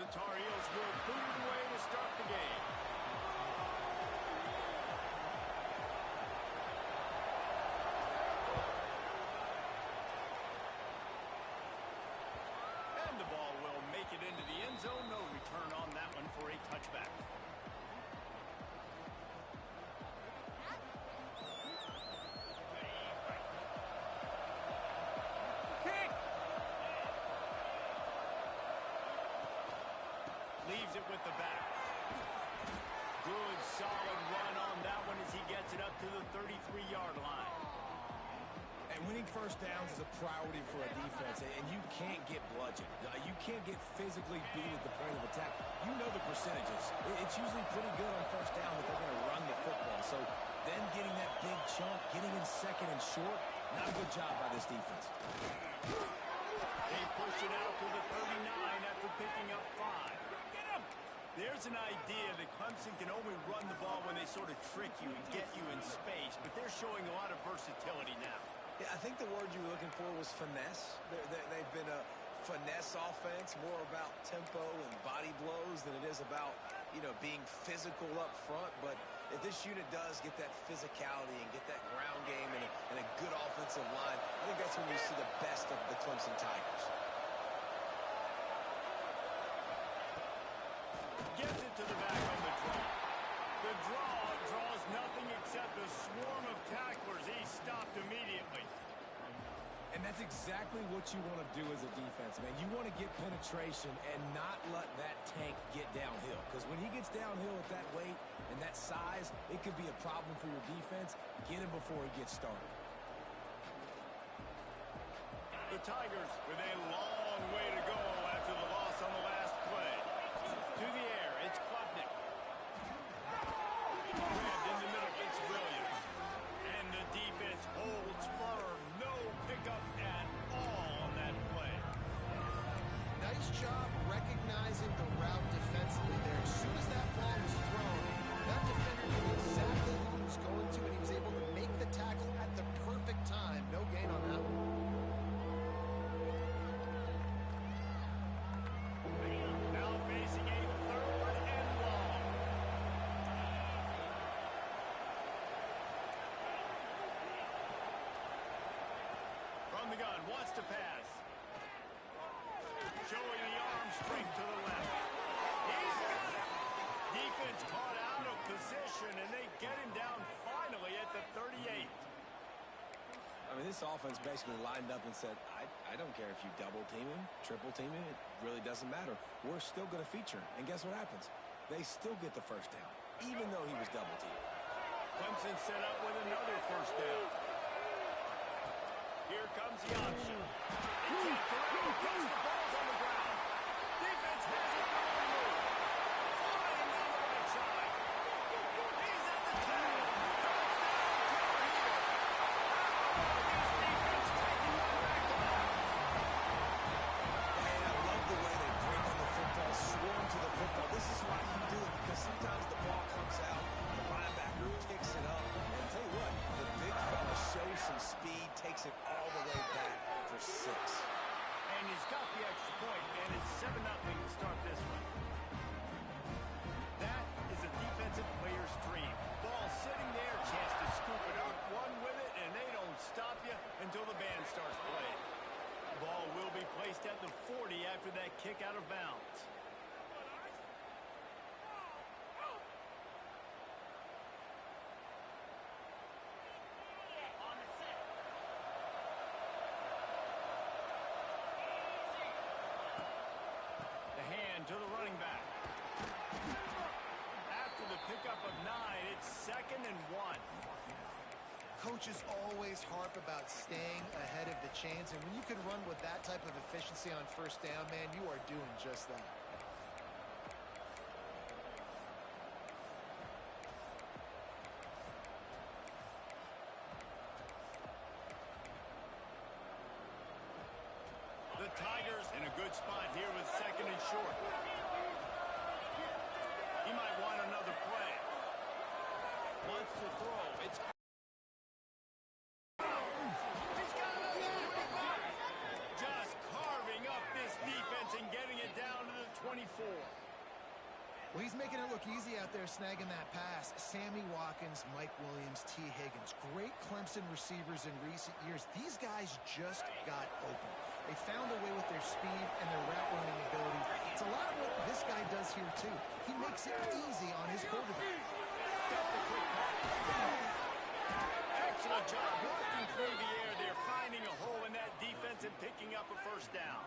Tar Heels will boot it away to start the game. And the ball will make it into the end zone. No return on that one for a touchback. Leaves it with the back. Good, solid run on that one as he gets it up to the 33-yard line. And winning first downs is a priority for a defense, and you can't get bludgeoned. You can't get physically beat at the point of attack. You know the percentages. It's usually pretty good on first down that they're going to run the football. So then getting that big chunk, getting in second and short, not a good job by this defense. They push it out to the 39 after picking up 5. There's an idea that Clemson can only run the ball when they sort of trick you and get you in space, but they're showing a lot of versatility now. Yeah, I think the word you were looking for was finesse. They've been a finesse offense, more about tempo and body blows than it is about, being physical up front. But if this unit does get that physicality and get that ground game and a good offensive line, I think that's when you see the best of the Clemson Tigers. Gets it to the back on the draw. The draw draws nothing except a swarm of tacklers. He's stopped immediately. And that's exactly what you want to do as a defense, man. You want to get penetration and not let that tank get downhill. Because when he gets downhill at that weight and that size, it could be a problem for your defense. Get him before he gets started. The Tigers with a long way to go after the loss on the last play. To the air, it's Klubnik. Grabbed in the middle, it's Williams. And the defense holds firm. No pickup at all on that play. Nice job recognizing the route defensively there. As soon as that ball was thrown, that defender knew exactly who he was going to, and he was able to make the tackle at the perfect time. No gain on that one. The gun wants to pass. Showing the arm strength to the left. He's got it. Defense caught out of position, and they get him down finally at the 38. I mean, this offense basically lined up and said, I don't care if you double team him, triple team him. It really doesn't matter. We're still going to feature him. And guess what happens? They still get the first down, even though he was double teamed. Clemson set up with another first down. Here comes the option. He can't throw because the ball's on the ground. Defense has it going to move. Flying down the right side. He's at the 10. Touchdown, Tar Heels. This defense taking one back to back. And I love the way they break on the football, swarm to the football. This is why you do it, because sometimes the ball comes out, the linebacker picks it up, and I'll tell you what, the big fella shows some speed, takes it all the way back for 6. And he's got the extra point, and it's 7-0 to start this one. That is a defensive player's dream. Ball sitting there, chance to scoop it up, run with it, and they don't stop you until the band starts playing. Ball will be placed at the 40 after that kick out of bounds. To the running back. After the pickup of 9, it's 2nd and 1. Coaches always harp about staying ahead of the chains, and when you can run with that type of efficiency on first down, man, you are doing just that. The Tigers in a good spot here with 2nd and short. He might want another play. Wants to throw. It's he's got another 25. Just carving up this defense and getting it down to the 24. Well, he's making it look easy out there snagging that pass. Sammy Watkins, Mike Williams, T. Higgins. Great Clemson receivers in recent years. These guys just got open. They found a way with their speed and their route running ability. It's a lot of what this guy does here, too. He makes it easy on his quarterback. Excellent job working through the air. They're finding a hole in that defense and picking up a first down.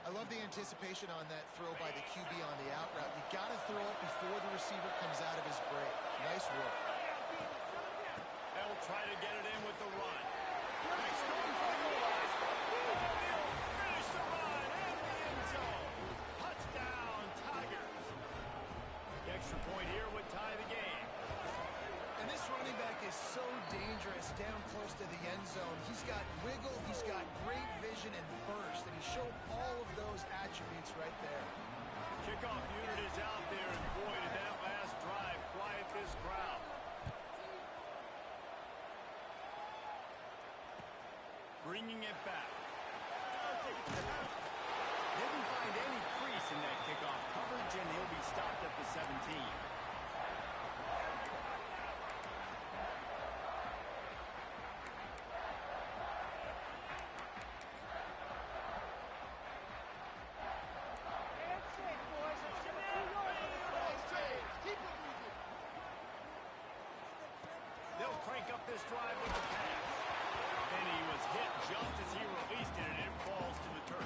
I love the anticipation on that throw by the QB on the out route. You got to throw it before the receiver comes out of his break. Nice work. They'll try to get it in with the run. Next going for the goal line. They'll finish the run in the end zone. Touchdown, Tigers. The extra point here would tie the game. And this running back is so dangerous down close to the end zone. He's got wiggle, he's got great vision and burst, and he showed all of those attributes right there. Kickoff unit is out there, and boy, did that last drive quiet this crowd. Bringing it back. Didn't find any crease in that kickoff coverage, and he'll be stopped at the 17. They'll crank up this drive with the pass. And he was hit just as he released it, and it falls to the turf.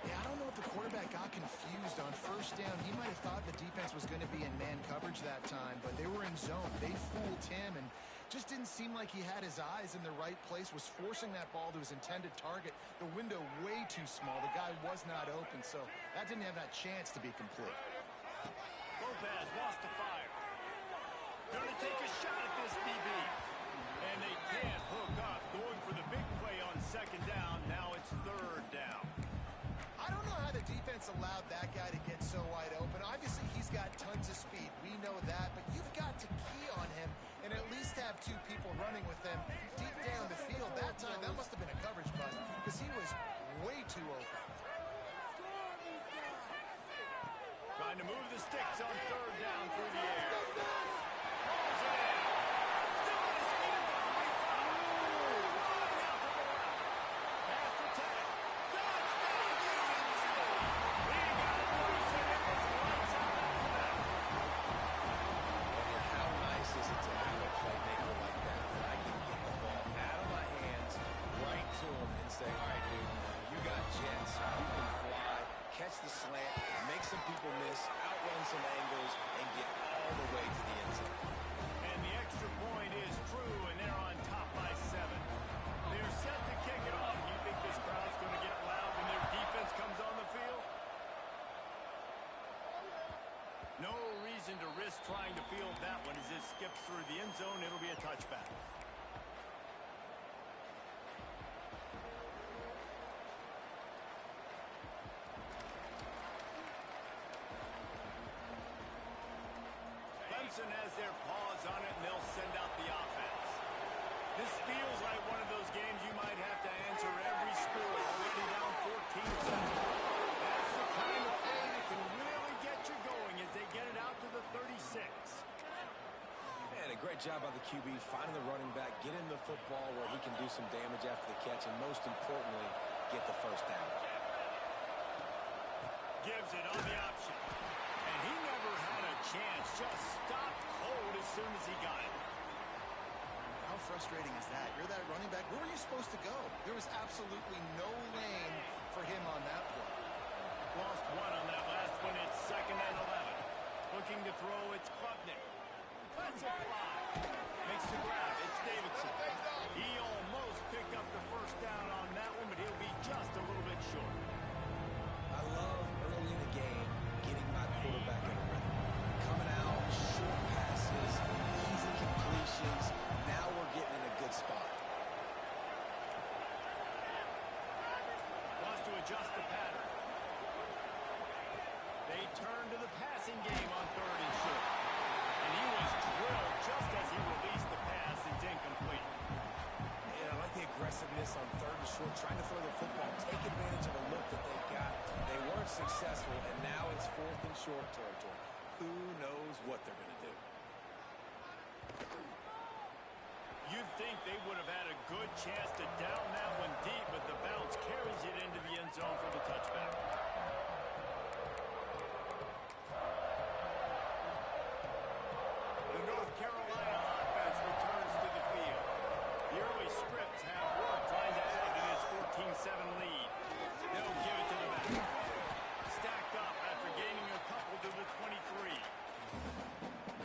Yeah, I don't know if the quarterback got confused on first down. He might have thought the defense was going to be in man coverage that time, but they were in zone. They fooled him and just didn't seem like he had his eyes in the right place, was forcing that ball to his intended target. The window way too small. The guy was not open, so that didn't have that chance to be complete. Lopez wants to fire. Going to take a shot at this DB. And they can't hook up. Going for the big play on second down. Now it's third down. I don't know how the defense allowed that guy to get so wide open. Obviously, he's got tons of speed. We know that. But you've got to key on him and at least have two people running with him deep down the field. That time, that must have been a coverage bust because he was way too open. Trying to move the sticks on third down through the air. Pulls it in. Still on his feet at the 25. Running out to the left. Pass attack. Touchdown, UNC. He got loose and it was lights out after that. And how nice is it to have a playmaker like that I can get the ball out of my hands right to him and say, all right, dude, you got jets, you can fly, catch the slant, make some people miss, outrun some angles, and get all the way to the end zone. And the extra point is true, and they're on top by 7. They're set to kick it off. You think this crowd's going to get loud when their defense comes on the field? No reason to risk trying to field that one as it skips through the end zone. It'll be a touchback. Clemson has their paws on it, and they'll send out the offense. This feels like one of those games you might have to answer every score. Already down 14-7. That's the kind of play that can really get you going as they get it out to the 36. Man, a great job by the QB, finding the running back, get him the football where he can do some damage after the catch, and most importantly, get the first down. Gives it on the option. And he never had a chance. Just stopped cold as soon as he got it. How frustrating is that? You're that running back. Where were you supposed to go? There was absolutely no lane for him on that play. Lost one on that last one. It's 2nd and 11. Looking to throw, it's Klubnik. That's a fly. Makes the grab. It's Davidson. He almost picked up the first down on that one, but he'll be just a little bit short. I love early in the game getting my quarterback in a rhythm. Coming out, short passes, easy completions. Now we're getting in a good spot. Wants to adjust the pattern. They turn to the passing game on 3rd and short. And he was drilled just as he released the pass. It's incomplete. Yeah, I like the aggressiveness on 3rd and short, trying to throw the football, take advantage of a look that they've got. They weren't successful, and now it's 4th and short short territory. Who knows what they're going to do? You'd think they would have had a good chance to down that one deep, but the bounce carries it into the end zone for the touchback. The North Carolina offense returns to the field. The early scripts have worked trying to add to this 14-7 lead. They'll give it to the back. Stacked up after gaining a couple to the 23.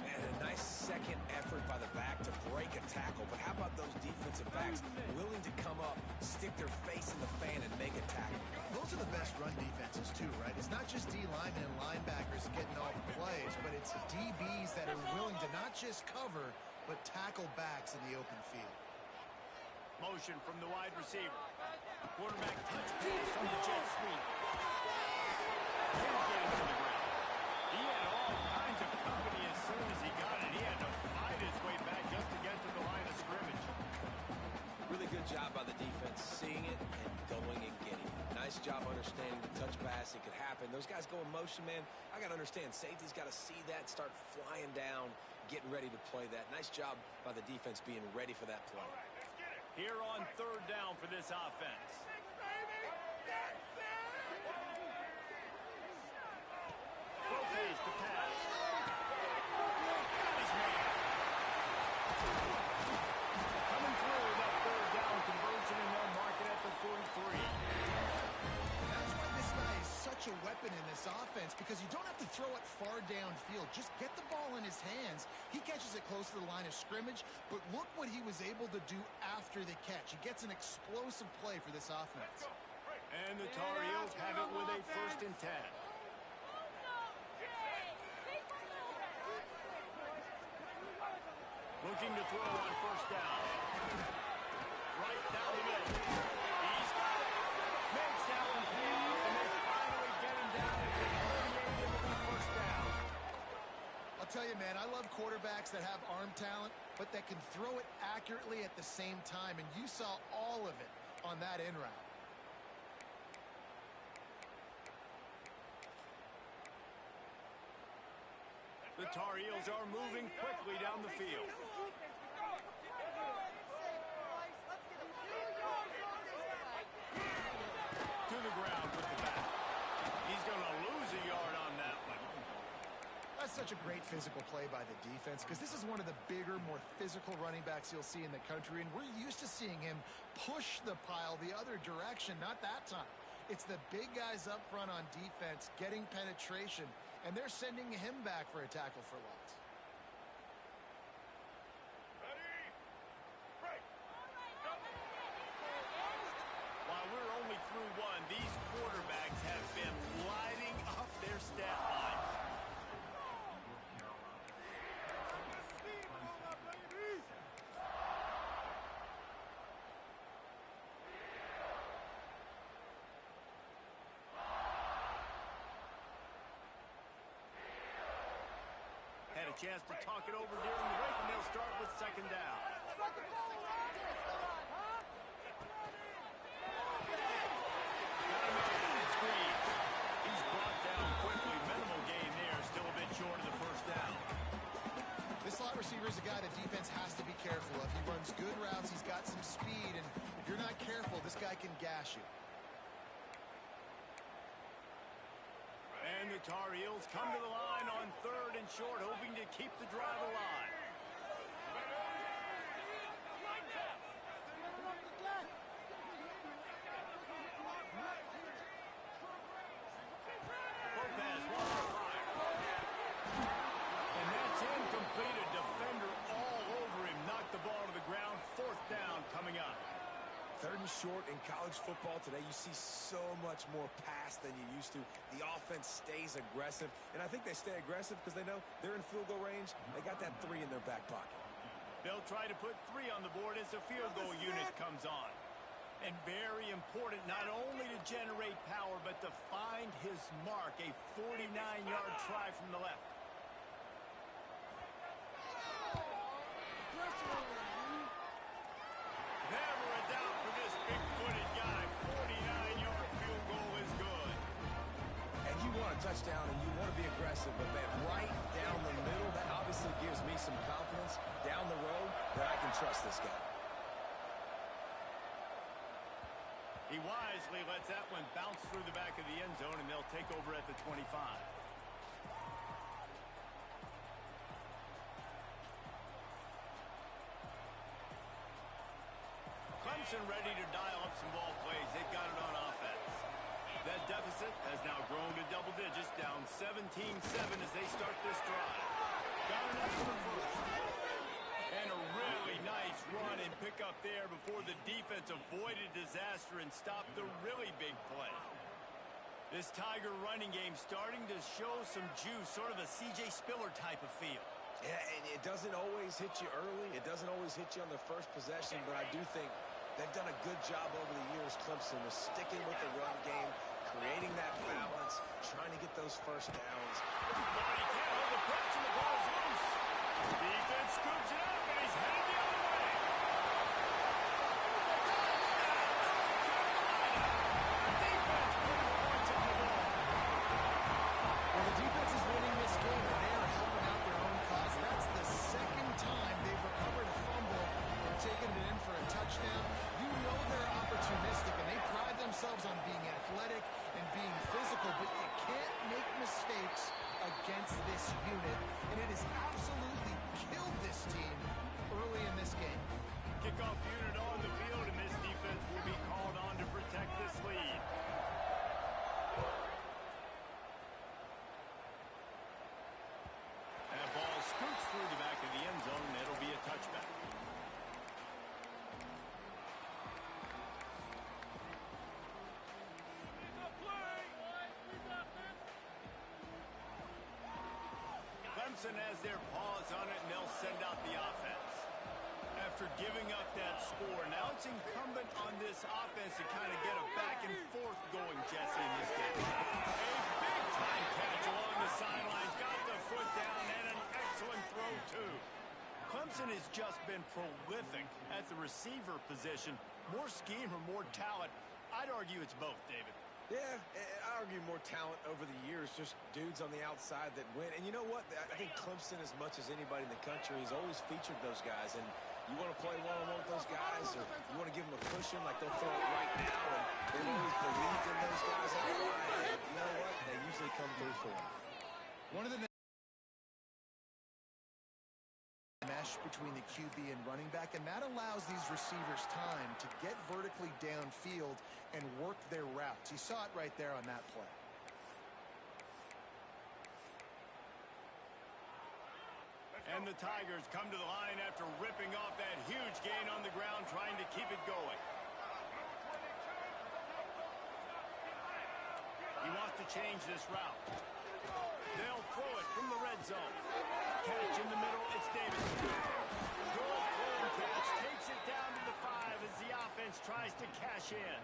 Man, a nice second effort by the back to break a tackle. But how about those defensive backs willing to come up, stick their face in the fan, and make a tackle? Those are the best run defenses, too, right? It's not just D linemen and linebackers getting all the plays, but it's DBs that are willing to not just cover, but tackle backs in the open field. Motion from the wide receiver. Quarterback touch pass from the jet sweep. Can't get it to the ground. He had all kinds of company as soon as he got it. He had to fight his way back just to get to the line of scrimmage. Really good job by the defense, seeing it and going and getting it. Nice job understanding the touch pass. It could happen. Those guys go in motion, man. I got to understand. Safety's got to see that, start flying down, getting ready to play that. Nice job by the defense being ready for that play. Here on third down for this offense. Lopez to pass. Got his man. Coming through that third down conversion, and they'll mark it at the 43. That's why this guy is such a weapon in this offense, because you don't have to throw it far downfield. Just get the ball in his hands. He catches it close to the line of scrimmage, but look what he was able to do after the catch. He gets an explosive play for this offense. And the Tar Heels have it with a 1st and 10. Looking to throw on 1st down. Right down the middle. He's got it. Makes that one pay off, and they finally get him down and can eliminate him with the 1st down. I'll tell you, man, I love quarterbacks that have arm talent, but that can throw it accurately at the same time, and you saw all of it on that in route. The Tar Heels are moving quickly down the field. To the ground with the back. He's going to lose a yard on that one. That's such a great physical play by the defense, because this is one of the bigger, more physical running backs you'll see in the country, and we're used to seeing him push the pile the other direction. Not that time. It's the big guys up front on defense getting penetration, and they're sending him back for a tackle for loss. While we're only through one, these quarterbacks have been lighting up their stat lines. Had a chance to talk it over during the break, and they'll start with 2nd down. He's brought down quickly. Minimal gain there. Still a bit short of the 1st down. This slot receiver is a guy the defense has to be careful of. He runs good routes. He's got some speed, and if you're not careful, this guy can gash you. And the Tar Heels come to the line on 3rd and short, hoping to keep the drive alive. Lopez wants to fire. And that's incomplete. A defender all over him. Knocked the ball to the ground. 4th down coming up. 3rd and short in college football today. You see so much more pass than you used to. The offense stays aggressive, and I think they stay aggressive because they know they're in field goal range. They got that 3 in their back pocket. They'll try to put 3 on the board as the field goal unit comes on. And very important, not only to generate power, but to find his mark. A 49-yard try from the left. Never a doubt for this big-footed guy. 49-yard field goal is good. And you want a touchdown, and you want to be aggressive. explosive, but man, right down the middle, that obviously gives me some confidence down the road that I can trust this guy. He wisely lets that one bounce through the back of the end zone, and they'll take over at the 25. Clemson ready to dial up some ball plays. They've got it on offense. That deficit has now grown to double digits, down 17-7 as they start this drive. Got enough for the first. And a really nice run and pick up there before the defense avoided disaster and stopped the really big play. This Tiger running game starting to show some juice, sort of a C.J. Spiller type of feel. Yeah, and it doesn't always hit you early. It doesn't always hit you on the first possession, but I do think they've done a good job over the years, Clemson, of sticking with the run game, creating that balance, trying to get those first downs. But he can't hold the press and the ball is loose. Defense scoops it up and he's headed the other way. Defense putting points on the ball. Well, the defense is winning this game, and they are helping out their own cause. That's the second time they've recovered a fumble and taken it in for a touchdown. You know they're opportunistic, and they pride themselves on being athletic and being physical, but you can't make mistakes against this unit, and it has absolutely killed this team early in this game. Kickoff unit on the field, and this defense will be called on to protect this lead. And the ball scoots through the back of the end zone, and it'll be a touchback. Clemson has their paws on it, and they'll send out the offense. After giving up that score, now it's incumbent on this offense to kind of get a back and forth going, Jesse, in this game. A big-time catch along the sidelines, got the foot down, and an excellent throw, too. Clemson has just been prolific at the receiver position. More scheme or more talent? I'd argue it's both, David. Yeah, I argue more talent over the years, just dudes on the outside that win. And you know what? I think Clemson, as much as anybody in the country, has always featured those guys. And you want to play one-on-one with those guys, or you want to give them a cushion like they'll throw it right now. And they've always believed in those guys out wide. And you know what? They usually come through for them. One of the mesh between the QB and running back, and that allows these receivers time to get vertically downfield and work their routes. You saw it right there on that play. And the Tigers come to the line after ripping off that huge gain on the ground, trying to keep it going. He wants to change this route. They'll throw it from the red zone. Catch in the middle, it's Davidson. Good throw and catch, takes it down to the 5 as the offense tries to cash in.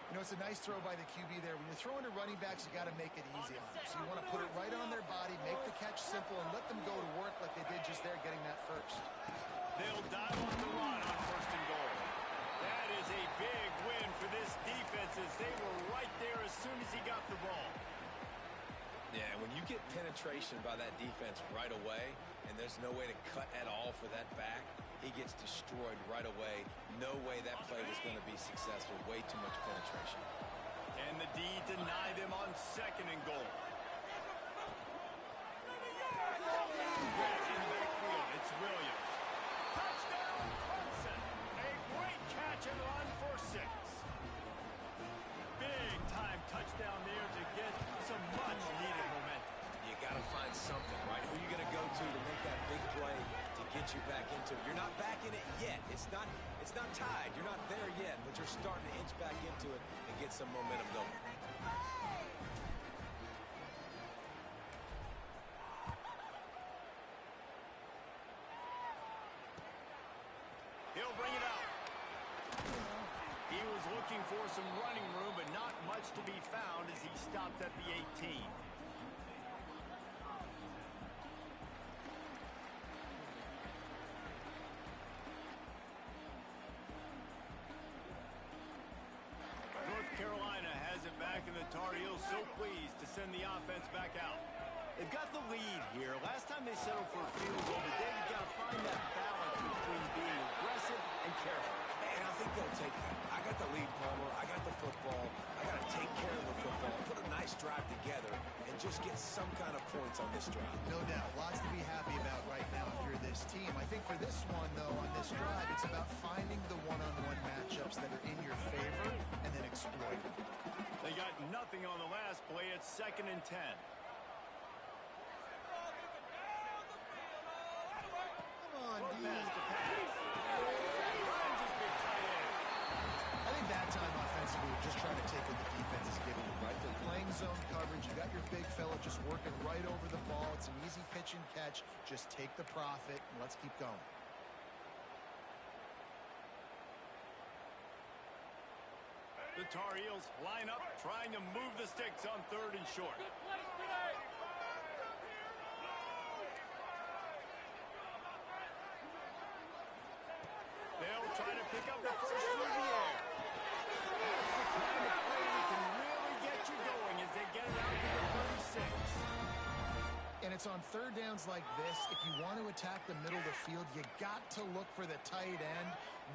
You know, it's a nice throw by the QB there. When you're throwing to running backs, you got to make it easy on them. So you want to put it right on their body, make the catch simple, and let them go to work like they did just there, getting that first. They'll dial up the run on 1st and goal. That is a big win for this defense as they were right there as soon as he got the ball. Yeah, when you get penetration by that defense right away, and there's no way to cut at all for that back, he gets destroyed right away. No way that play was going to be successful. Way too much penetration. And the D deny them on 2nd and goal. Back in the backfield, it's Williams. Touchdown, Clemson. A great catch and run for 6. Big time touchdown there to get some much needed momentum. You got to find something, right? Who are you going to go to make that big play to get you back into it? You're not back in it yet. It's not tied. You're not there yet, but you're starting to inch back into it and get some momentum going. He'll bring it out. He was looking for some running room, but not much to be found as he stopped at the 18. North Carolina has it back, and the Tar Heels so pleased to send the offense back out. They've got the lead here. Last time they settled for a field goal, but they've got to find that balance between being aggressive and careful. And I think they'll take that. I got the lead, Palmer. I got the football. I got to take care of the football, put a nice drive together, and just get some kind of points on this drive. No doubt. Lots to be happy about right now if you're this team. I think for this one, though, on this drive, it's about finding the one-on-one matchups that are in your favor and then exploiting them. They got nothing on the last play. It's 2nd and 10. Come on, D. I think that time offensively, we're just trying to take what the defense is giving you, right? They're playing zone coverage. You got your big fella just working right over the ball. It's an easy pitch and catch. Just take the profit, and let's keep going. The Tar Heels line up, trying to move the sticks on 3rd and short. They'll try to pick up the first through the air. That's the kind of play that can really get you going as they get it out to the 36. And it's on 3rd downs like this. If you want to attack the middle of the field, you got to look for the tight end.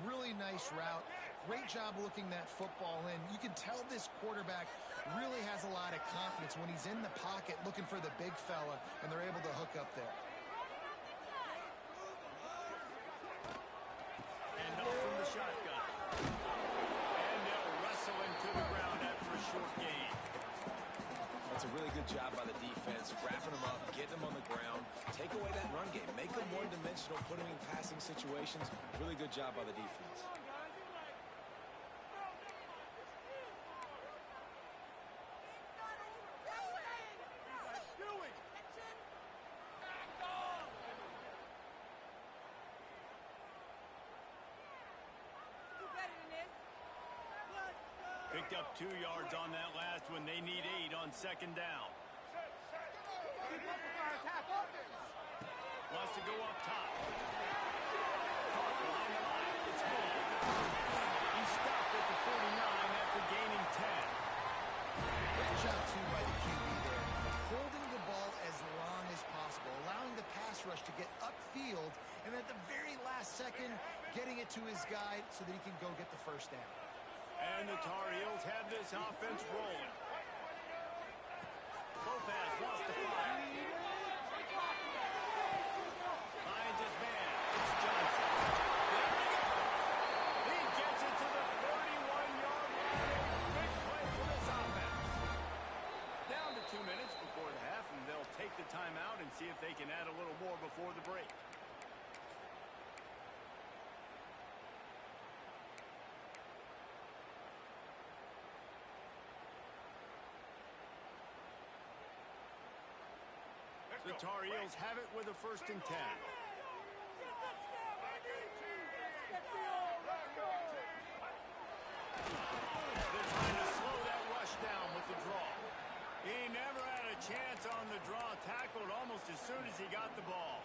Really nice route. Great job looking that football in. You can tell this quarterback really has a lot of confidence when he's in the pocket looking for the big fella, and they're able to hook up there. And off from the shotgun. And they'll wrestle him to the ground after a short gain. That's a really good job by the defense, wrapping them up, getting them on the ground, take away that run game, make them one-dimensional, put them in passing situations. Really good job by the defense. Picked up 2 yards on that last one. They need 8 on 2nd down. Wants to go up top. Caught behind the line. It's good. He stopped at the 49 after gaining 10. Great job, too, by the QB there. Holding the ball as long as possible, allowing the pass rush to get upfield, and at the very last second, getting it to his guy so that he can go get the first down. And the Tar Heels have this offense rolling. Lopez wants to fire. Finds his man. It's Johnson. There he goes. He gets it to the 31-yard line. Big play for this offense. Down to 2 minutes before the half, and they'll take the timeout and see if they can add a little more before the break. The Tar Heels have it with a 1st and 10. They're trying to slow that rush down with the draw. He never had a chance on the draw, tackled almost as soon as he got the ball.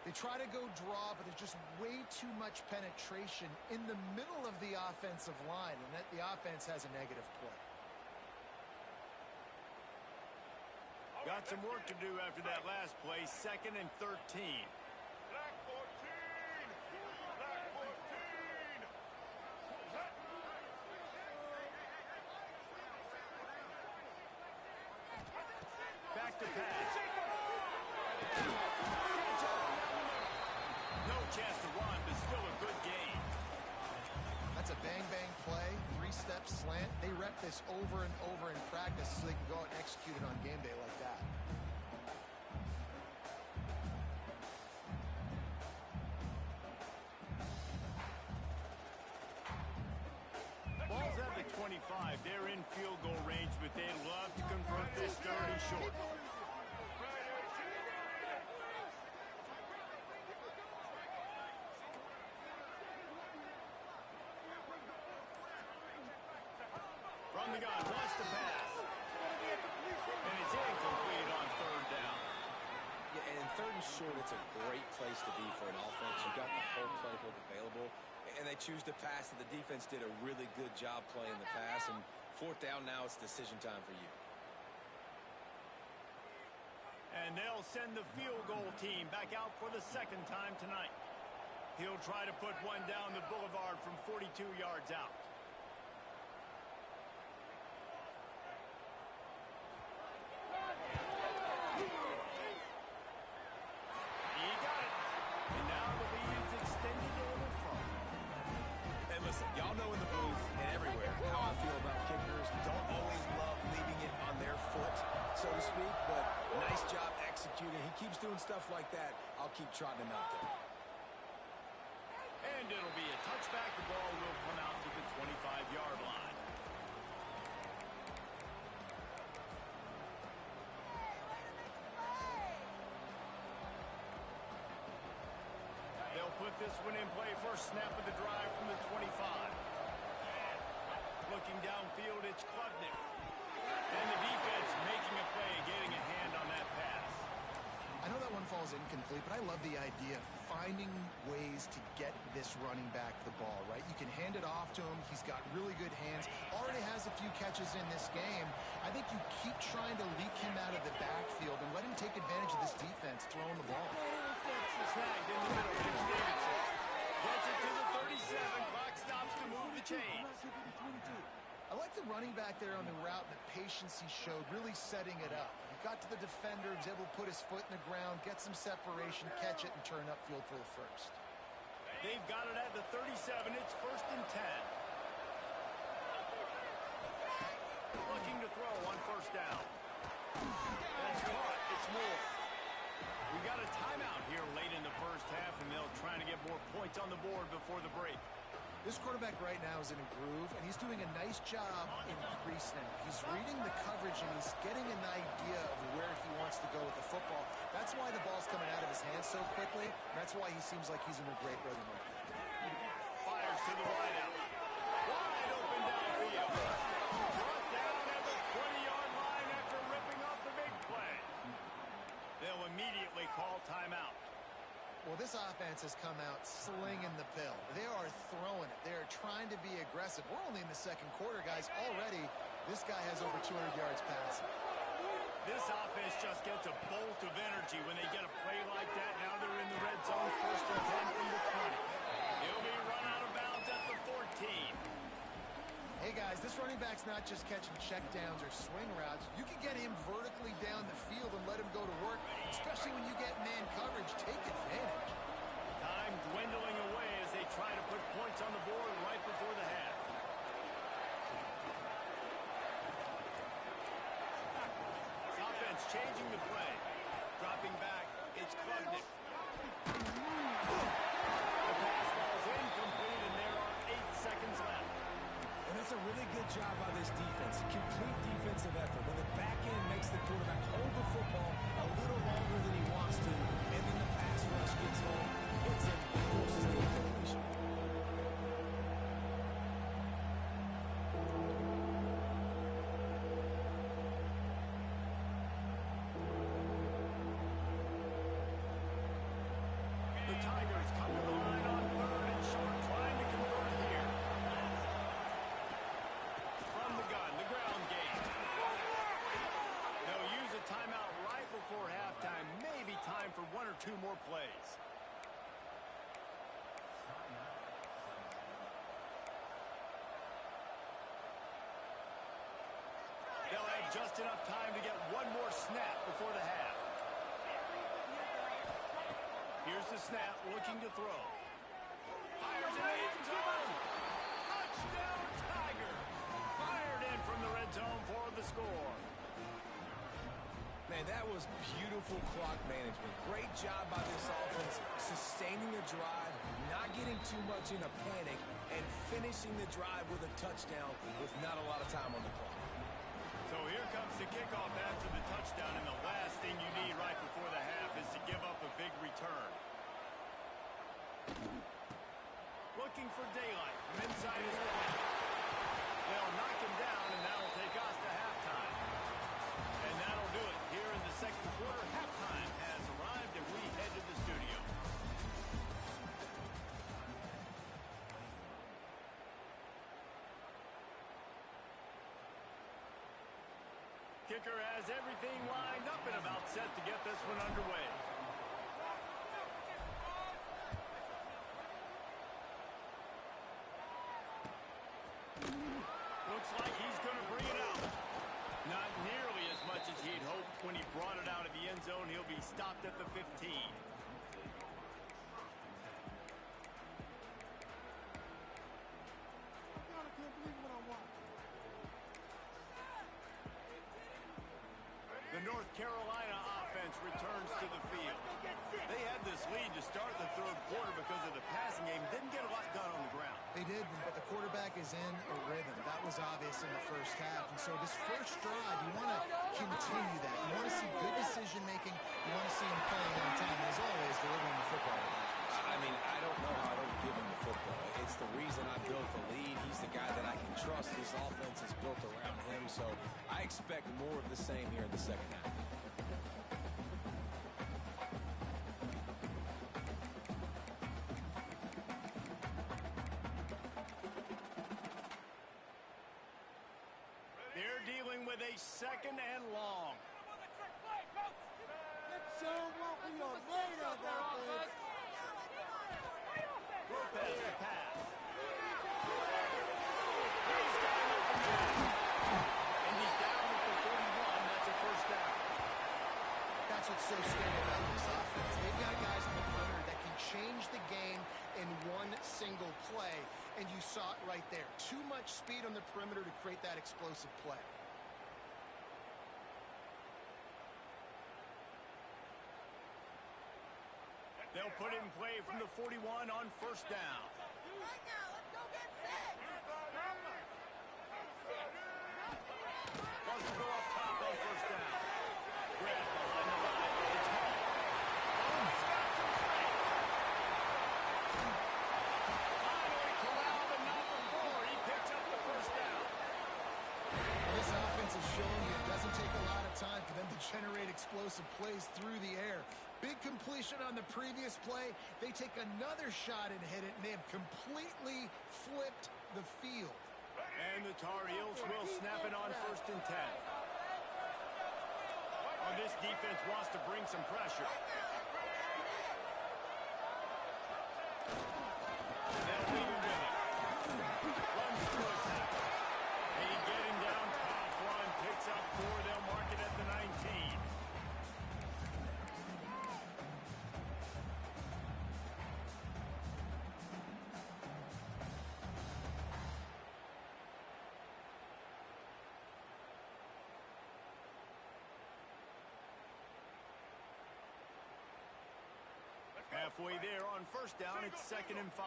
They try to go draw, but there's just way too much penetration in the middle of the offensive line, and that the offense has a negative play. Got some work to do after that last play. 2nd and 13. Black 14! Black 14! Back to pass. No chance to run, but still a good game. That's a bang-bang play, 3-step slant. They rep this over and over in practice so they can go out and execute it on game day like that. Ball's at the 25. They're in field goal range, but they'd love to convert this 3rd and short. From the gun, wants to pass. And it's incomplete on 3rd down. Yeah, and 3rd and short, it's a great place to be for an offense. You've got the whole playbook available, and they choose to pass, and the defense did a really good job playing the pass, and 4th down now, it's decision time for you. And they'll send the field goal team back out for the second time tonight. He'll try to put one down the boulevard from 42 yards out. He got it. And now the lead is extended a little further. And listen, y'all know in the booth and everywhere how I feel about kickers. Don't always love leaving it on their foot, so to speak, but nice job executing. He keeps doing stuff like that. I'll keep trotting him out there. And it'll be a touchback. The ball will come out to the 25-yard line. They'll put this one in play. First snap of the drive from the 25. Looking downfield, it's Klubnik. And the defense making a play, getting a hand on that pass. I know that one falls incomplete, but I love the idea of finding ways to get this running back the ball, right? You can hand it off to him. He's got really good hands. Already has a few catches in this game. I think you keep trying to leak him out of the backfield and let him take advantage of this defense throwing the ball. Snagged in the middle. It's Davidson. Gets it to the 37. Clock stops to move the chains. I like the running back there on the route, the patience he showed, really setting it up. He got to the defender, was able to put his foot in the ground, get some separation, catch it, and turn upfield for the first. They've got it at the 37. It's 1st and 10. Looking to throw on 1st down. That's caught. It's Moore. We got a timeout here late in the first half, and they'll try to get more points on the board before the break. This quarterback right now is in a groove, and he's doing a nice job in pre-snap. He's reading the coverage, and he's getting an idea of where he wants to go with the football. That's why the ball's coming out of his hands so quickly. That's why he seems like he's in a great rhythm right now. Fires to the wideout. Wide open downfield. Brought down at the 20-yard line after ripping off the big play. They'll immediately call timeout. Well, this offense has come out slinging the pill. They are throwing it. They are trying to be aggressive. We're only in the second quarter, guys. Already, this guy has over 200 yards passing. This offense just gets a bolt of energy when they get a play like that. Now they're in the red zone, 1st and 10 from the 20. He'll be run out of bounds at the 14. Hey, guys, this running back's not just catching checkdowns or swing routes. You can get him vertically down the field and let him go to work, especially when you get man coverage. Take advantage. Time dwindling away as they try to put points on the board right before the half. Offense changing the play. Dropping back, it's Klubnik. The pass ball's incomplete, and there are 8 seconds left. And that's a really good job by this defense. Complete defensive effort. When the back end makes the quarterback hold the football a little longer than he wants to, and then the pass rush gets home, hits him, and forces the incompletion. The Tigers come to the line on 3rd and short, trying to convert here. From the gun, the ground game. They'll use a timeout right before halftime. Maybe time for 1 or 2 more plays. They'll have just enough time to get 1 more snap before the half. Here's the snap, looking to throw. Fires in the end zone. Touchdown, Tiger. Fired in from the red zone for the score. Man, that was beautiful clock management. Great job by this offense, sustaining the drive, not getting too much in a panic, and finishing the drive with a touchdown with not a lot of time on the clock. So here comes the kickoff after the touchdown, and the last thing you need right before the half is to give up a big return. Looking for daylight from inside his line. They'll knock him down, and that'll take us to halftime. And that'll do it here in the second quarter. Halftime has arrived, and we head to the studio. Kicker has everything lined up and about set to get this one underway. Looks like he's going to bring it out. Not nearly as much as he'd hoped when he brought it out of the end zone. He'll be stopped at the 15. The North Carolina offense returns to the field. They had this lead to start the third quarter because of the passing game. Didn't get a lot done on the ground. They did, but the quarterback is in a rhythm. That was obvious in the first half. And so this first drive, you want to continue that. You want to see good decision-making. You want to see him playing on time. As always, delivering the football. I mean, I don't know how I don't give him the football. It's the reason I built the lead. He's the guy that I can trust. This offense is built around him, so I expect more of the same here in the second half. They're dealing with a second and long. Let's show what we are made of, offense. Lopez the pass. He's got an open man. And he's down at the 41. That's a first down. That's what's so scary about this offense. They've got guys in the perimeter that can change the game in one single play. And you saw it right there. Too much speed on the perimeter to create that explosive play. They'll put it in play from the 41 on first down. Right now, let's go get six. Wants to go up top on first down. Grab behind the line. It's Hall. Oh, he's got some space. Finally corralled at number 4. He picks up the first down. This offense is showing you it doesn't take a lot of time for them to generate explosive plays through the air. Big completion on the previous play. They take another shot and hit it, and they have completely flipped the field. And the Tar Heels will snap it on first and 10. Oh, this defense wants to bring some pressure. They'll leave him with it. Runs through a tackle. They get him down top. Run picks up 4. They'll mark it at the 19. Halfway there on first down, it's second and 5.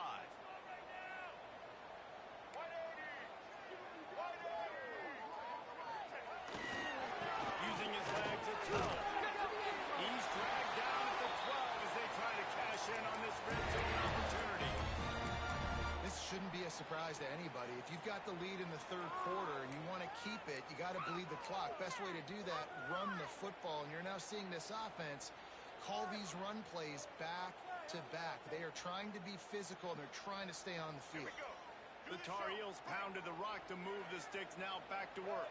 Using his legs at 12. He's dragged down at the 12 as they try to cash in on this red zone opportunity. This shouldn't be a surprise to anybody. If you've got the lead in the third quarter and you want to keep it, you got to bleed the clock. Best way to do that, run the football. And you're now seeing this offense call these run plays back to back. They are trying to be physical, and they're trying to stay on the field. The Tar Heels pounded the rock to move the sticks, now back to work.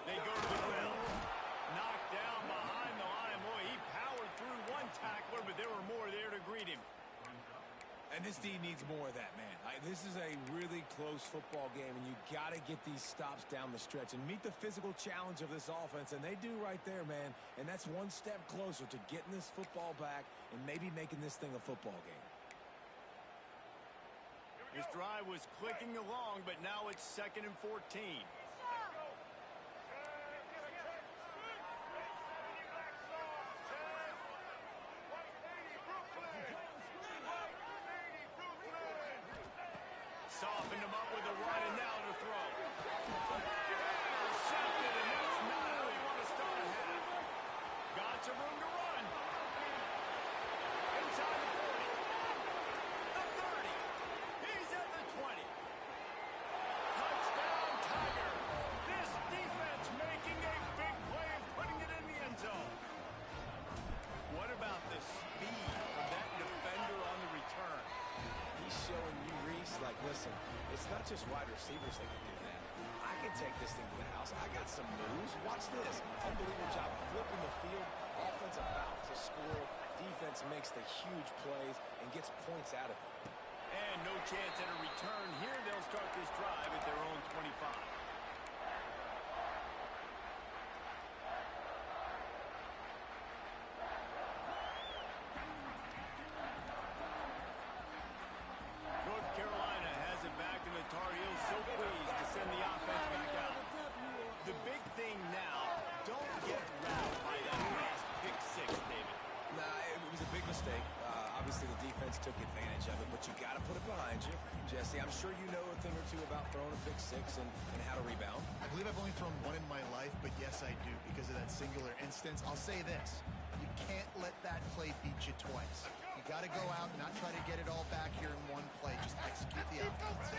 They go to the grill. Knocked down behind the line. Boy, he powered through one tackler, but there were more there to greet him. And this D needs more of that, man. This is a really close football game, and you got to get these stops down the stretch and meet the physical challenge of this offense, and they do right there, man. And that's one step closer to getting this football back and maybe making this thing a football game. This drive was clicking along, but now it's second and 14. Softened him up with a run, and now to throw. Intercepted, and that's not how you want to start a half. Got some room to run. Inside the 40. The 30. He's at the 20. Touchdown, Tiger. This defense making a big play and putting it in the end zone. What about the speed of that defense? It's not just wide receivers that can do that. I can take this thing to the house. I got some moves. Watch this. Unbelievable job flipping the field. Offense about to score. Defense makes the huge plays and gets points out of it. And no chance at a return here. They'll start this drive at their own 25. North Carolina has it back, and the Tar Heels so pleased to send the offense back out. The big thing now, don't get roused by that last pick six, David. Nah, it was a big mistake. Obviously, the defense took advantage of it, but you got to put it behind you. Jesse, I'm sure you know a thing or two about throwing a pick six and how to rebound. I believe I've only thrown one in my life, but yes, I do because of that singular instance. I'll say this. You can't let that play beat you twice. You got to go out and not try to get it all back here in one play. Just execute the offense.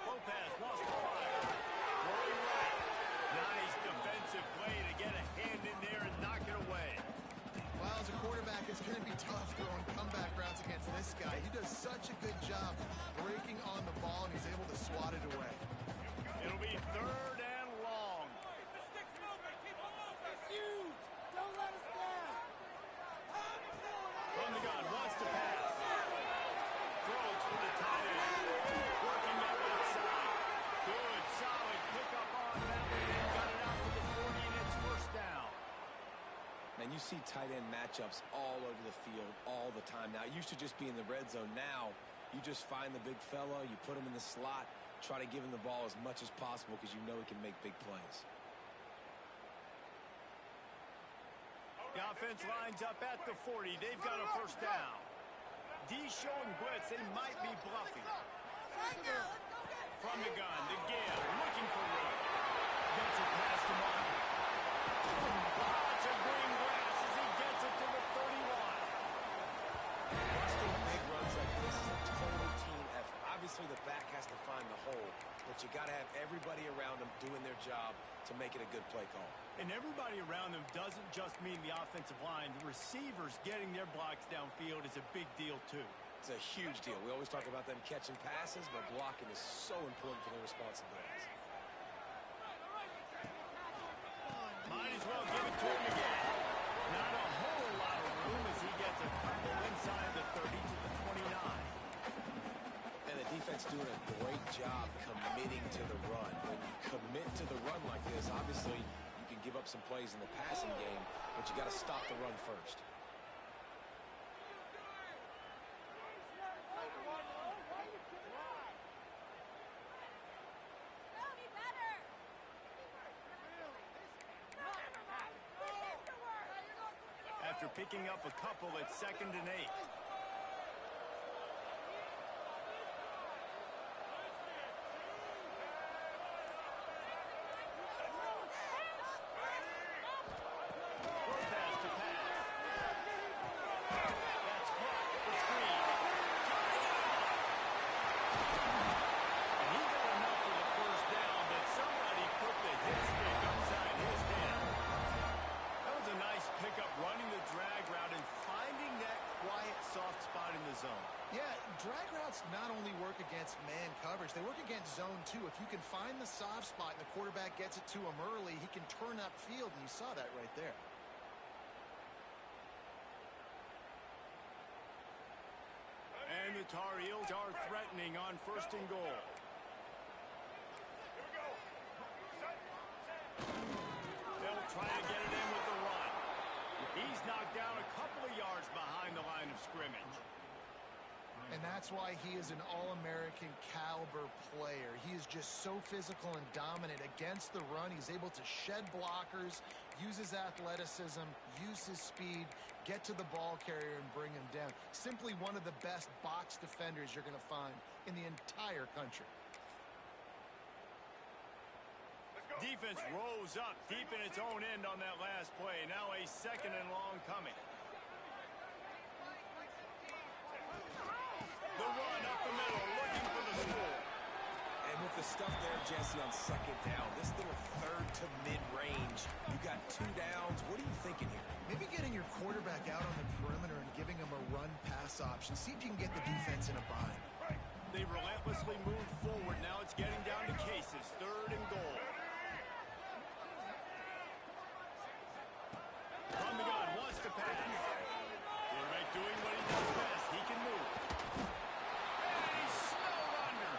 Lopez lost the fire. Throwing right. Nice defensive play to get a hand in there and knock it away. Well, as a quarterback, it's going to be tough throwing comeback routes against this guy. He does such a good job breaking on the ball, and he's able to swat it away. It'll be third and long. Huge! Don't let us down! From the gun, wants to pass. Throws for the tight end. Working up outside. Good, solid pickup on that one. And got it out to the 40, and it's first down. Man, you see tight end matchups all over the field all the time. Now, it used to just be in the red zone. Now, you just find the big fella, you put him in the slot, try to give him the ball as much as possible because you know he can make big plays. The offense lines up at the 40. They've got a first down. D showing blitz. They might be bluffing. From the gun, the Gale looking for room. Gets it past the mark. Lots of green grass as he gets it to the 31. Busting big runs like this is a total team effort. Obviously, the back has to find the hole, but you got to have everybody around them doing their job to make it a good play call. And everybody around them doesn't just mean the offensive line. The receivers getting their blocks downfield is a big deal, too. It's a huge deal. We always talk about them catching passes, but blocking is so important for their responsibilities. Might as well give it to him again. Not a whole lot of room as he gets a couple inside the 30 to the 29. And the defense doing a great job committing to the run. When you commit to the run like this, obviously you can give up some plays in the passing game, but you got to stop the run first. After picking up a couple at 2nd and 8. Drag routes not only work against man coverage, they work against zone too. If you can find the soft spot and the quarterback gets it to him early, he can turn upfield, and you saw that right there. And the Tar Heels are threatening on 1st and goal. They'll try to get it in with the run. He's knocked down a couple of yards behind the line of scrimmage. And that's why he is an All-American caliber player. He is just so physical and dominant against the run. He's able to shed blockers, use his athleticism, use his speed, get to the ball carrier and bring him down. Simply one of the best box defenders you're going to find in the entire country. Defense rose up deep in its own end on that last play. Now a 2nd and long coming. The run up the middle, looking for the score. And with the stuff there, Jesse, on second down. This little third to mid-range. You got 2 downs. What are you thinking here? Maybe getting your quarterback out on the perimeter and giving him a run-pass option. See if you can get the defense in a bind. They've relentlessly moved forward. Now it's getting down to cases. 3rd and goal. From the gun, wants to pass. Quarterback doing what he does best. He can move. And he's snowed under.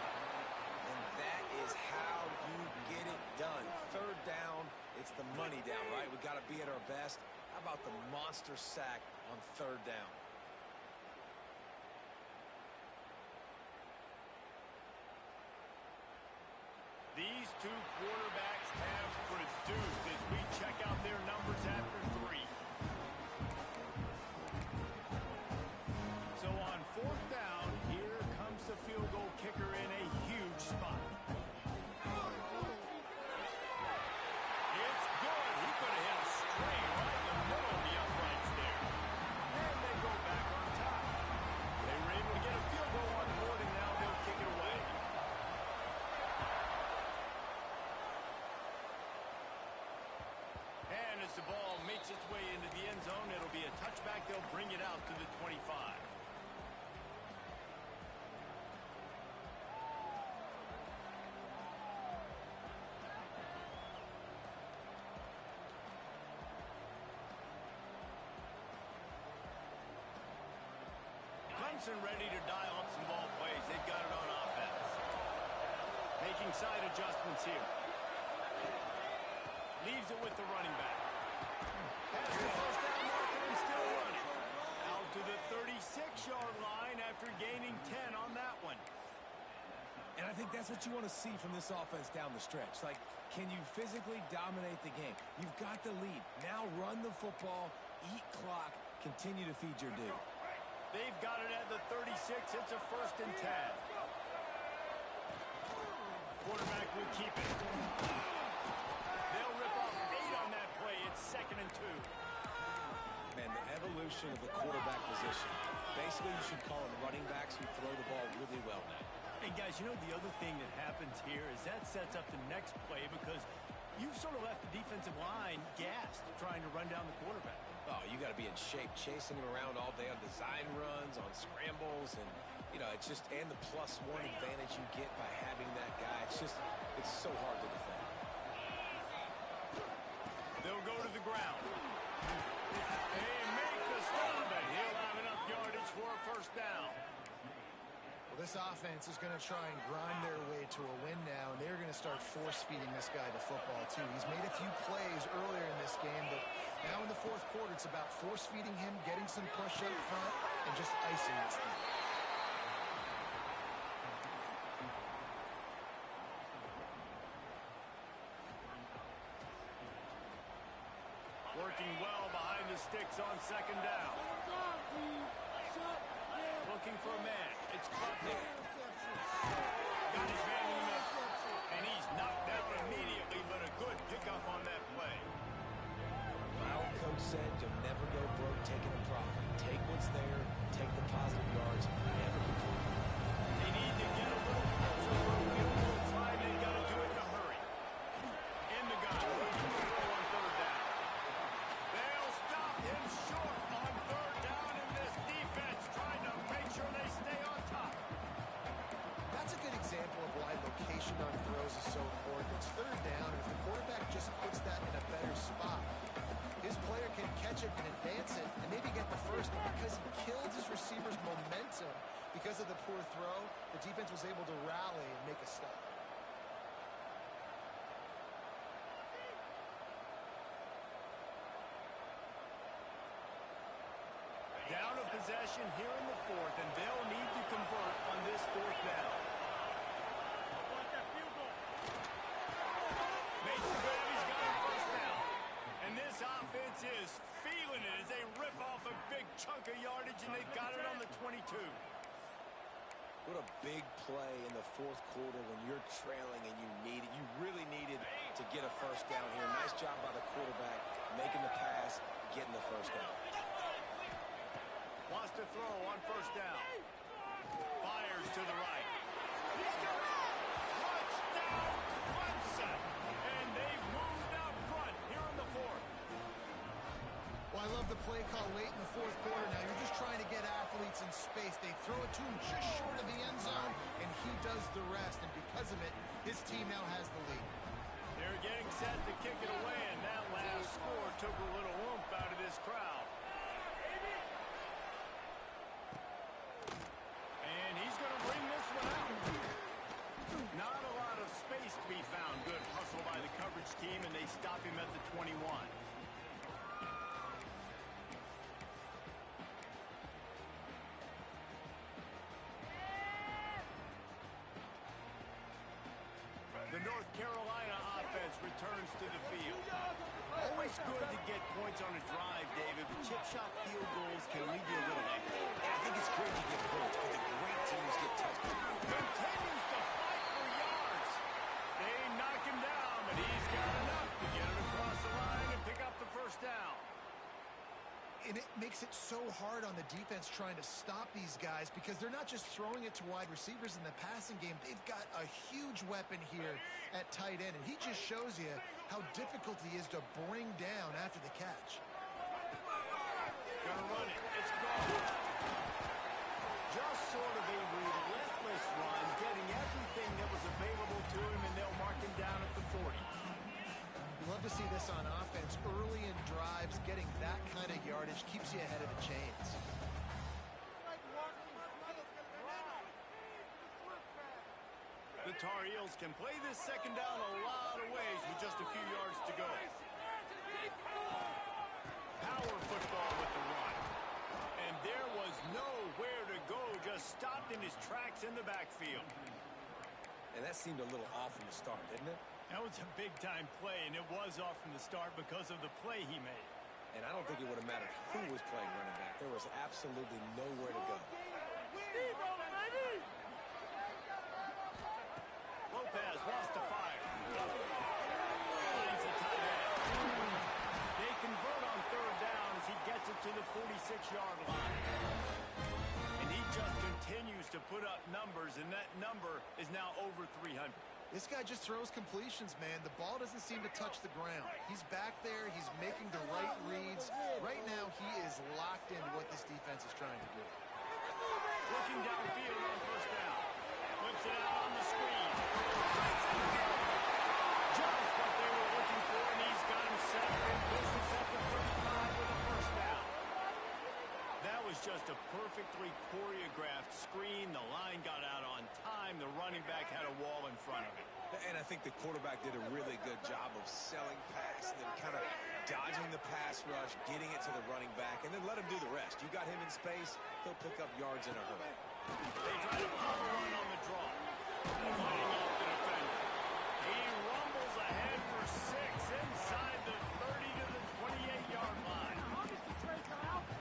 And that is how you get it done. 3rd down, it's the money down, right? We got to be at our best. How about the monster sack on 3rd down? These 2 quarterbacks have produced as we check out their numbers after 3. So on 4th down, here comes the field goal kicker in a huge spot. It's good. He could have hit a stray right in the middle of the uprights there. And they go back on top. They were able to get a field goal on the board, and now they'll kick it away. And as the ball makes its way into the end zone, it'll be a touchback. They'll bring it out to the 25. Clemson ready to dial up some ball plays. They've got it on offense. Making side adjustments here. Leaves it with the running back. Has the first down marker and still running. Out to the 36-yard line after gaining 10 on that one. And I think that's what you want to see from this offense down the stretch. Like, can you physically dominate the game? You've got the lead. Now run the football, eat clock, continue to feed your dude. They've got it at the 36. It's a 1st and 10. Quarterback will keep it. They'll rip off 8 on that play. It's 2nd and 2. Man, the evolution of the quarterback position. Basically, you should call them running backs who throw the ball really well now. Hey, guys, you know the other thing that happens here is that sets up the next play because you've sort of left the defensive line gassed trying to run down the quarterback. Oh, you got to be in shape, chasing him around all day on design runs, on scrambles, and, you know, it's just, and the +1 advantage you get by having that guy. It's so hard to defend. They'll go to the ground. They make the stop, and he'll have enough yardage for a 1st down. Well, this offense is going to try and grind their way to a win now, and they're going to start force-feeding this guy the football, too. He's made a few plays earlier in this game, but now in the 4th quarter, it's about force-feeding him, getting some push up front, and just icing this thing. Working well behind the sticks on 2nd down. Looking for a man. It's Klubnik. Got his man in the middle. And he's knocked down immediately, but a good pickup on that play. My old coach said you'll never go broke taking a profit. Take what's there, take the positive yards, never complain. They need to get a little closer for a field goal try. They've got to do it in a hurry. In the gun. Looking to throw on 3rd down. They'll stop him short on 3rd down, and this defense trying to make sure they stay on top. That's a good example of why location on throws is so important. It's 3rd down, and if the quarterback just puts that in a better spot, his player can catch it and advance it and maybe get the 1st, but because he killed his receiver's momentum because of the poor throw, the defense was able to rally and make a stop. Down of possession here in the 4th, and they'll need to convert on this 4th down. Makes the grab, he's got a 1st down. And this offense is feeling it as they rip off a big chunk of yardage, and they've got it on the 22. What a big play in the 4th quarter when you're trailing and you really needed to get a 1st down here. Nice job by the quarterback, making the pass, getting the 1st down. Wants to throw on 1st down. Fires to the right. Touchdown! Clemson, and they've moved out front here in the fourth. Well, I love the play call late in the fourth quarter. Now you're just trying to get athletes in space. They throw it to him just short of the end zone, and he does the rest. And because of it, his team now has the lead. They're getting set to kick it away, and that last score took a little oomph out of this crowd. And he's going to bring this one out. Not a lot of space to be found. Good hustle by the coverage team, and they stop him at the 21. The North Carolina offense returns to the field. Always good to get points on a drive, David, but chip shot field goals can leave you a little empty. And I think it's great to get points, but the great teams get touchdowns. Continues to fight for yards. They knock him down, but he's got enough to get it across the line and pick up the first down. And it makes it so hard on the defense trying to stop these guys because they're not just throwing it to wide receivers in the passing game. They've got a huge weapon here at tight end, and he just shows you how difficult he is to bring down after the catch. Gonna run it. It's gone. Just sort of a relentless run, getting everything that was available to him, and they'll mark him down at the 40. Love to see this on offense. Early in drives, getting that kind of yardage keeps you ahead of the chains. The Tar Heels can play this second down a lot of ways with just a few yards to go. Power football with the run. And there was nowhere to go, just stopped in his tracks in the backfield. And that seemed a little off from the start, didn't it? That was a big-time play, and it was off from the start because of the play he made. And I don't think it would have mattered who was playing running back. There was absolutely nowhere to go. Lopez wants to fire. Finds a tight end. They convert on third down as he gets it to the 46-yard line. And he just continues to put up numbers, and that number is now over 300. This guy just throws completions, man. The ball doesn't seem to touch the ground. He's back there. He's making the right reads. Right now, he is locked into what this defense is trying to do. Looking downfield on first down. Flips it out on the screen. Just what they were looking for, and he's got him set up in business at the 35 with a first down. That was just a perfectly choreographed screen. The line got out on time. The running back had a wall in front of him. And I think the quarterback did a really good job of selling pass and then kind of dodging the pass rush, getting it to the running back, and then let him do the rest. You got him in space, he'll pick up yards in a hurry. They try to power run on the draw. Fighting off the defender. He rumbles ahead for 6 inside the 30 to the 28-yard line.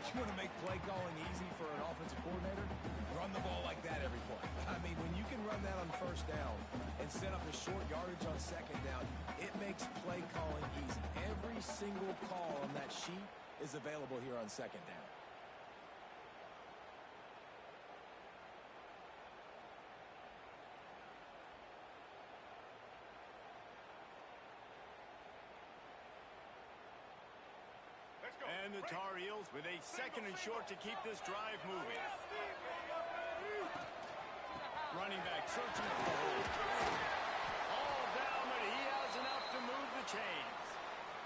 You want to make play calling easy for an offensive coordinator? Run the ball like that every play. I mean, when you can run that on first down and set up a short yardage on second down, it makes play calling easy. Every single call on that sheet is available here on second down. And the Tar Heels with a second and short to keep this drive moving. Running back searching for the hole. All down, but he has enough to move the chains.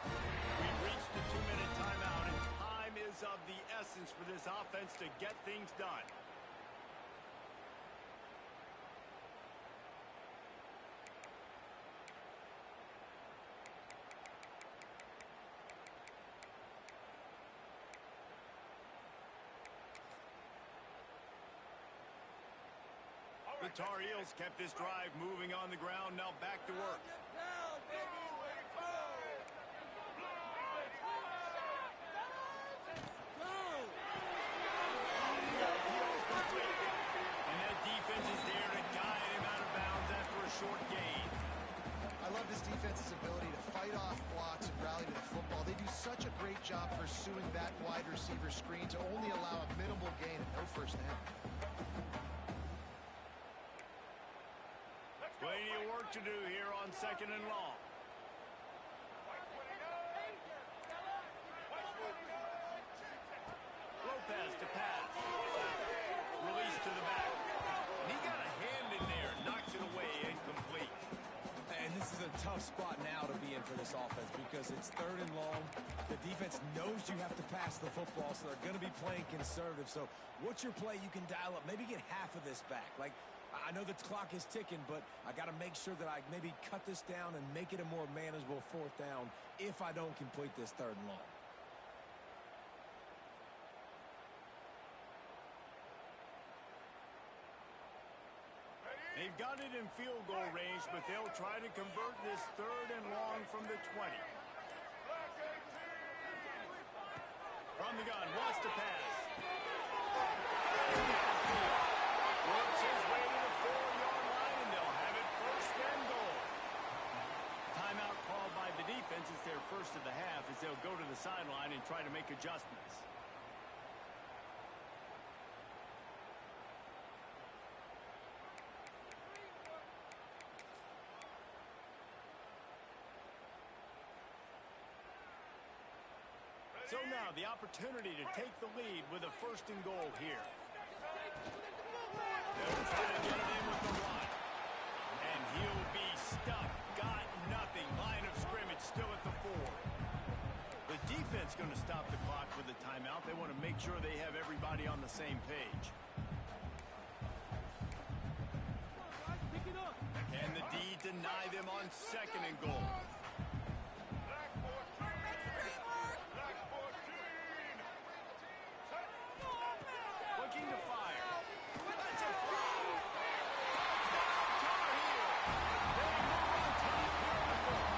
We've reached the 2-minute timeout, and time is of the essence for this offense to get things done. The Tar Heels kept this drive moving on the ground, now back to work. And that defense is there to guide him out of bounds after a short gain. I love this defense's ability to fight off blocks and rally to the football. They do such a great job pursuing that wide receiver screen to only allow a minimal gain and no first down. Plenty of work to do here on 2nd and long. Lopez to pass. Release to the back. And he got a hand in there. Knocks it away. Incomplete. And this is a tough spot now to be in for this offense because it's 3rd and long. The defense knows you have to pass the football, so they're going to be playing conservative. So what's your play you can dial up? Maybe get half of this back. Like, I know the clock is ticking, but I got to make sure that I maybe cut this down and make it a more manageable 4th down if I don't complete this 3rd and long. They've got it in field goal range, but they'll try to convert this 3rd and long from the 20. From the gun, wants to pass. Works his way to the 4-yard line, and they'll have it 1st and goal. Timeout called by the defense. It's their first of the half as they'll go to the sideline and try to make adjustments. So now the opportunity to take the lead with a 1st and goal here. They'll try to get it in with the run. And he'll be stuck. Got nothing. Line of scrimmage still at the 4. The defense going to stop the clock with a timeout. They want to make sure they have everybody on the same page. Can the D deny them on 2nd and goal? Looking to fire. That's a fly. Touchdown, Tar Heel. They move on top here in the 4th.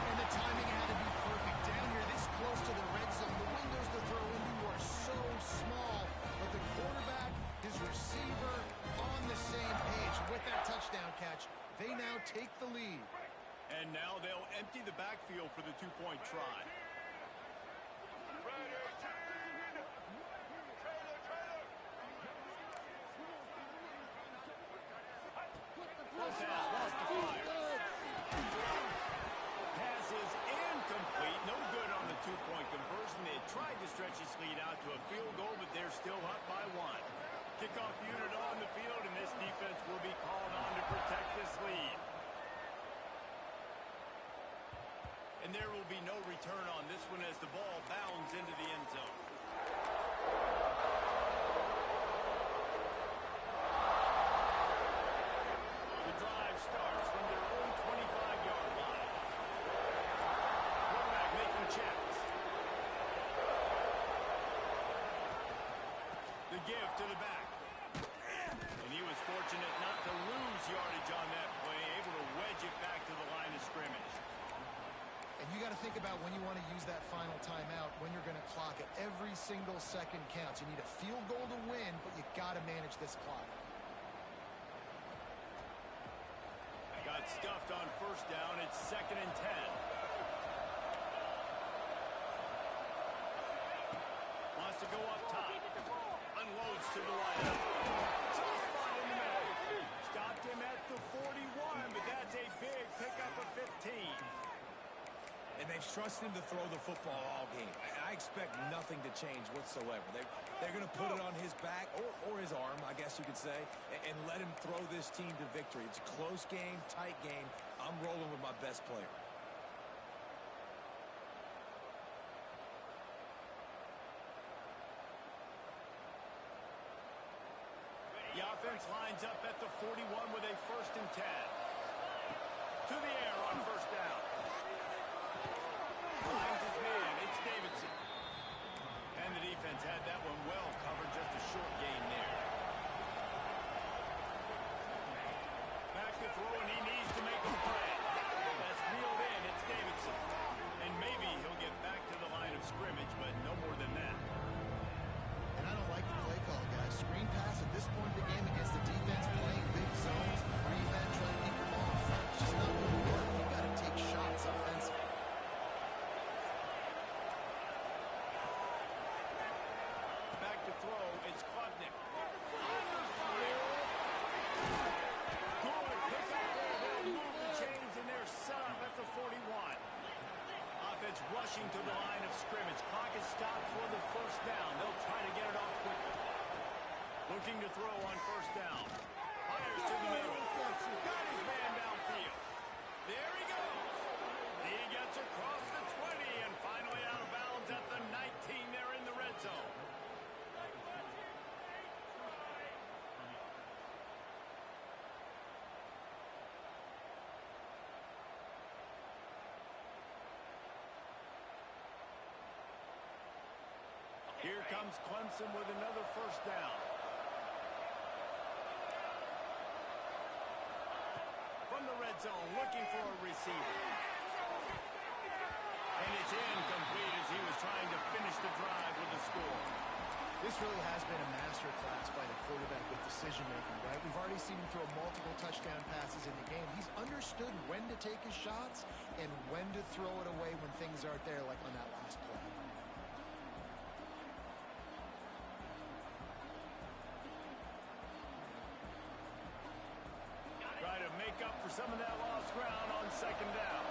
And the timing had to be perfect. Down here this close to the red zone, the windows to throw into are so small, but the quarterback, his receiver, on the same page. With that touchdown catch, they now take the lead. And now they'll empty the backfield for the 2-point try. Pass wants to fire. Pass is incomplete. No good on the 2-point conversion. They tried to stretch his lead out to a field goal, but they're still up by 1. Kickoff unit on the field, and this defense will be called on to protect this lead. And there will be no return on this one as the ball bounds into the end zone. The drive starts from their own 25-yard line. Quarterback making checks. The give to the back. And he was fortunate not to lose yardage on that play, able to wedge it back to the line of scrimmage. And you got to think about when you want to use that final timeout, when you're going to clock it. Every single second counts. You need a field goal to win, but you got to manage this clock. Got stuffed on 1st down. It's 2nd and 10. Wants to go up top. Unloads to the right. Soft spot in the middle. Stopped him at the 41, but that's a big pickup of 15. And they've trusted him to throw the football all game. I expect nothing to change whatsoever. They're going to put it on his back, or his arm, I guess you could say, and let him throw this team to victory. It's a close game, tight game. I'm rolling with my best player. The offense lines up at the 41 with a 1st and 10. To the air on 1st down. Finds his man. It's Davidson. And the defense had that one well covered. Just a short gain there. Back to throw, and he needs to make a play. That's reeled in. It's Davidson. And maybe he'll get back to the line of scrimmage, but no more than that. And I don't like the play call, guys. Screen pass at this point in the game against the defense playing big zones, prevent, trying to keep them off. It's just not going to work. You've got to take shots offensively. Back to throw. It's Klubnik. Good pickup Offense rushing to the line of scrimmage. Clock is stopped for the first down. They'll try to get it off quickly. Looking to throw on first down. Fires to the middle. Got his man downfield. There he goes. He gets across the 20 and finally out of bounds at the 19 there in the red zone. Here comes Clemson with another first down. From the red zone, looking for a receiver. And it's incomplete as he was trying to finish the drive with a score. This really has been a master class by the quarterback with decision-making, right? We've already seen him throw multiple touchdown passes in the game. He's understood when to take his shots and when to throw it away when things aren't there, like on that last play. Try to make up for some of that lost ground on second down.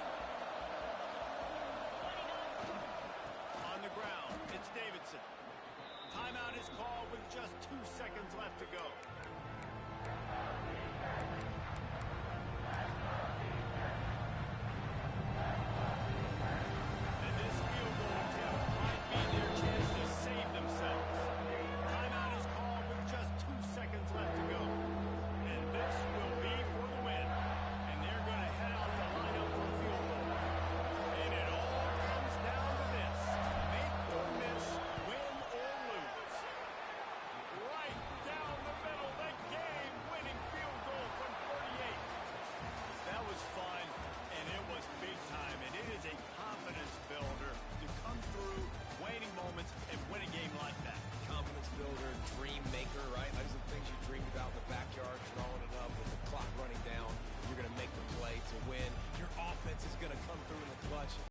On the ground, it's Davidson. Timeout is called with just 2 seconds left to go.